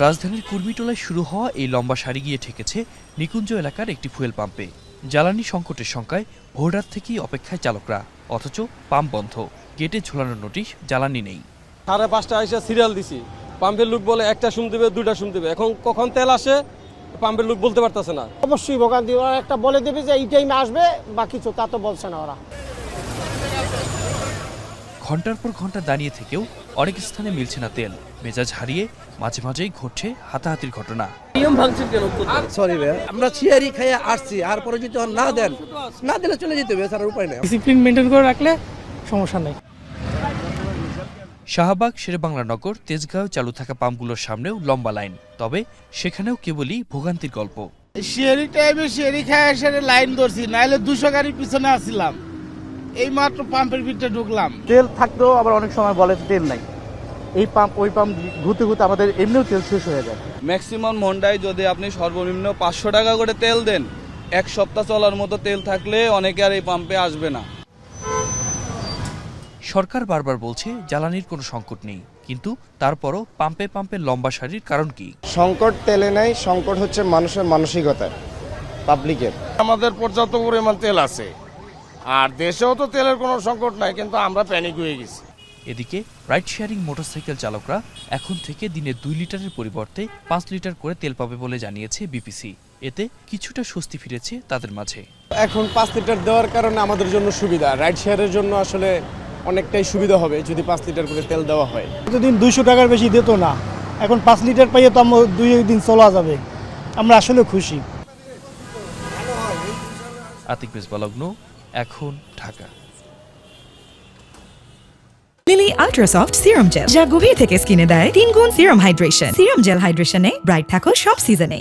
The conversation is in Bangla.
রাজধানীর কুর্মিটোলায় শুরু হওয়া এই লম্বা সারি গিয়ে ঠেকেছে নিকুঞ্জ এলাকার একটি ফুয়েল পাম্পে। জ্বালানি সংকটের শঙ্কায় ভোররাত থেকেই অপেক্ষায় চালকরা, অথচ পাম্প বন্ধ, গেটে ঝোলানো নোটিশ, জ্বালানি নেই। 5:30 এসে সিরিয়াল দিছি, পাম্পের লোক বলে একটা শুম দেবে, দুইটা শুম দেবে। এখন কখন তেল আসে পাম্পের লোক বলতে পারতেছে না। অবশ্যই ভোগান্তি, ওরা একটা বলে দেবে যে এই টাইমে আসবে বা কিছু, তা তো বলছে না ওরা। ঘন্টার পর ঘন্টা দাঁড়িয়ে থেকেও অনেক স্থানে মিলছে না তেল। মেজাজ হারিয়ে মাঝে মাঝেই ঘটছে হাতাহাতির ঘটনা। নিয়ম ভাঙছেন কেন? সরি ভাই, আমরা চেয়ারই খাইয়ে আসছি, আর পরে যদি না দেন, না দিলে চলে যেতে হবে, স্যার উপায় নেই। ডিসিপ্লিন মেনটেন করে রাখলে সমস্যা নেই। শাহবাগ, শেরেবাংলা নগর, তেজগাঁও চালু থাকা পাম্পগুলোর সামনেও লম্বা লাইন, তবে সেখানেও কেবলই ভোগান্তির গল্প। শেয়ারি টাইমে শেয়ারি খায় এসে লাইন ধরছি, নাইলে 200 গাড়ির পিছনে আসছিলাম, এই মাত্র পাম্পের ভিতরে ঢুকলাম। তেল থাকতেও আবার অনেক সময় বলে তেল নাই, এই পাম্প ওই পাম্প ঘুরতে ঘুরতে আমাদের এমনিও তেল শেষ হয়ে যায়। ম্যাক্সিমাম হন্ডায় যদি আপনি সর্বনিম্ন 500 টাকা করে তেল দেন, এক সপ্তাহ চলার মতো তেল থাকলে অনেকে আর এই পাম্পে আসবে না। সরকার বারবার বলছে জ্বালানির কোনো সংকট নেই, কিন্তু তারপরও পাম্পে পাম্পে লম্বা সারির কারণ কি? সংকট তেলে নাই, সংকট হচ্ছে মানুষের মানসিকতা, পাবলিকের। আমাদের পর্যাপ্ত পরিমাণ তেল আছে, আর দেশেও তো তেলের কোনো সংকট নাই, কিন্তু আমরা প্যানিক হয়ে গেছি। এদিকে রাইড শেয়ারিং মোটরসাইকেল চালকরা এখন থেকে দিনে 2 লিটারের পরিবর্তে 5 লিটার করে তেল পাবে বলে জানিয়েছে বিপিসি। এতে কিছুটা স্বস্তি ফিরেছে তাদের মাঝে। এখন 5 লিটার দেওয়ার কারণে আমাদের জন্য সুবিধা, রাইড শেয়ারের জন্য আসলে অনেকটাই সুবিধা হবে যদি 5 লিটার করে তেল দেওয়া হয়। এতদিন 200 টাকার বেশি দিত না, এখন 5 লিটার পাইয়ে তো আমরা 2 দিন চলা যাবে। আমরা আসলে খুশি। আতিক বেজবালগ্ন, এখন Dhaka. Lily ultrasoft serum gel, যা গভীর থেকে স্কিনে দেয় 3 গুণ সিরাম হাইড্রেশন। সিরাম জেল হাইড্রেশনে ব্রাইট থাকো সব সিজনে।